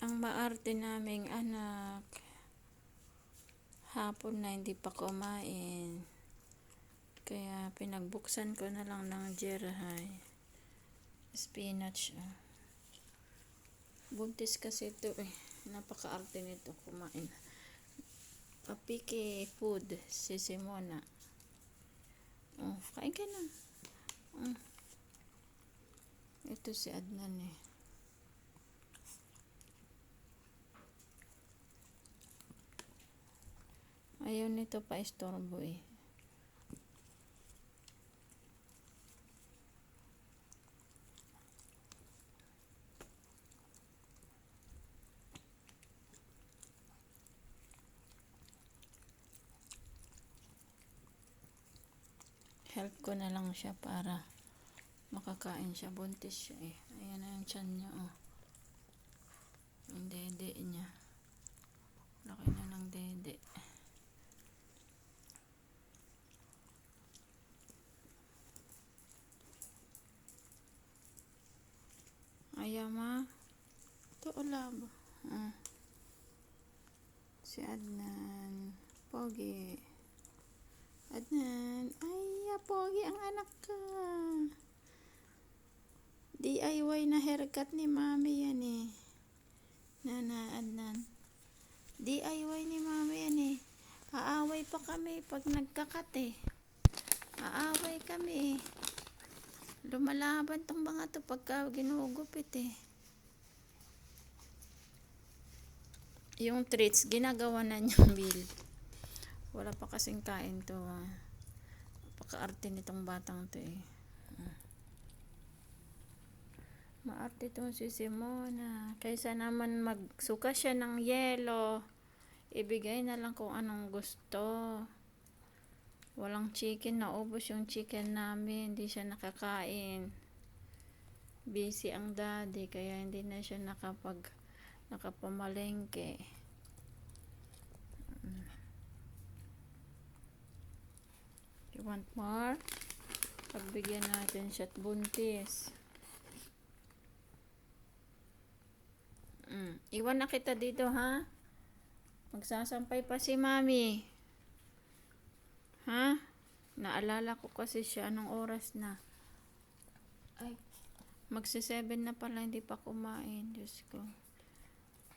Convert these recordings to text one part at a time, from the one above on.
Ang maarte naming anak, hapon na hindi pa kumain. Kaya pinagbuksan ko na lang ng Jerhay. Spinach. Buntis kasi ito eh. Napakaarte nito kumain. Papiki food si Simona. Kain ka na. Ito si Adnan eh. Ayaw nito pa istorbo eh. Help ko na lang siya para makakain siya. Buntis siya eh. Ayan na yung tiyan niya oh. Ang dede niya. Laki na ng dede. Ayaw ma. Ito ulab. Si Adnan. Pogi. Adnan. Ay, pogi ang anak ka. DIY na haircut ni mami yan eh. Nana, Adnan. DIY ni mami yan eh. Aaway pa kami pag nagkakat eh. Aaway kami eh. Lumalaban tong mga to pagka ginugupit eh. Yung treats, ginagawa na niyang bill. Wala pa kasing kain to. Pakaarte nitong batang to eh. Maarte to si Simona. Kaysa naman magsuka siya ng yelo, ibigay na lang kung anong gusto. Walang chicken, naubos yung chicken namin. Hindi siya nakakain. Busy ang daddy, kaya hindi na siya nakapamalengke. You want more? Pagbigyan natin siya at buntis. Iwan na kita dito ha. Magsasampay pa si mami. Ha? Naalala ko kasi siya anong oras na. Ay, magsi-7 na pala, hindi pa kumain. Diyos ko.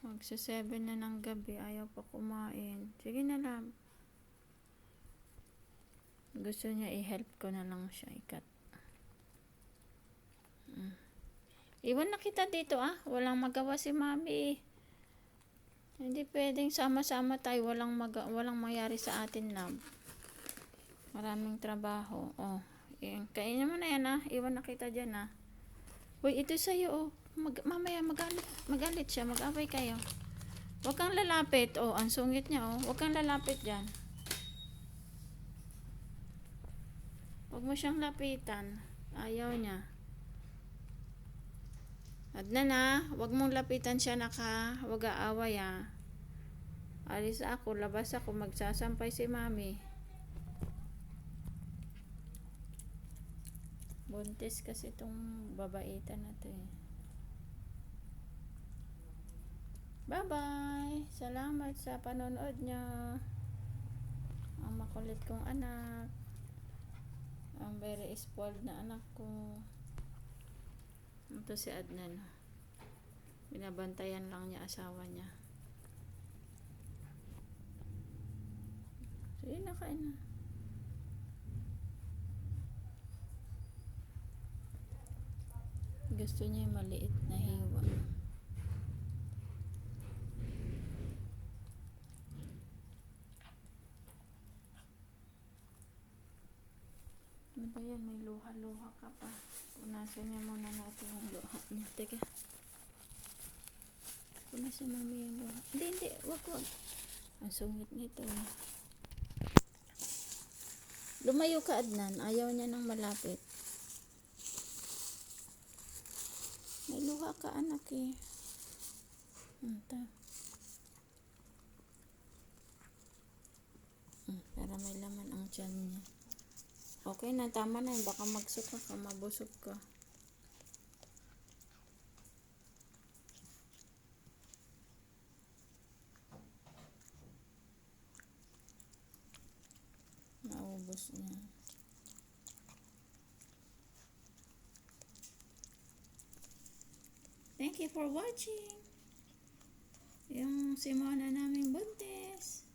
Magsi-7 na ng gabi, ayaw pa kumain. Sige na lang. Gusto niya i-help ko na lang siya ikat. Iwan na kita dito Walang magawa si mami. Hindi pwedeng sama-sama tayo. Walang mangyari sa atin lang. Maraming trabaho. Kainin mo na yan Iwan na kita dyan Uy, ito sa'yo mamaya magalit siya. Mag-away kayo. Huwag kang lalapit. Ang sungit niya Huwag kang lalapit dyan. Huwag mo siyang lapitan. Ayaw niya. Adnan huwag mong lapitan siya huwag aaway Alis ako, labas ako, magsasampay si mami. Buntis kasi itong babaitan na to Bye-bye! Salamat sa panonood niyo. Ang makulit kong anak. Ang very spoiled na anak ko. Ito si Adnan. Binabantayan lang niya asawa niya. Sige, nakain na. Gusto niya yung maliit na hiwa. Ano ba yan? May luha-luha ka pa. Punasan niya muna natin yung luha niya. Teka. Punasan mami yung luha. Hindi. Wag. Ang sungit nito Lumayo ka, Adnan. Ayaw niya nang malapit. May luha ka, anak eh. Para may laman ang tiyan niya. Okay na, tama na. Baka magsuka ka, mabusog ka. ubos niya. Thank you for watching. Yung si Mona naming buntis.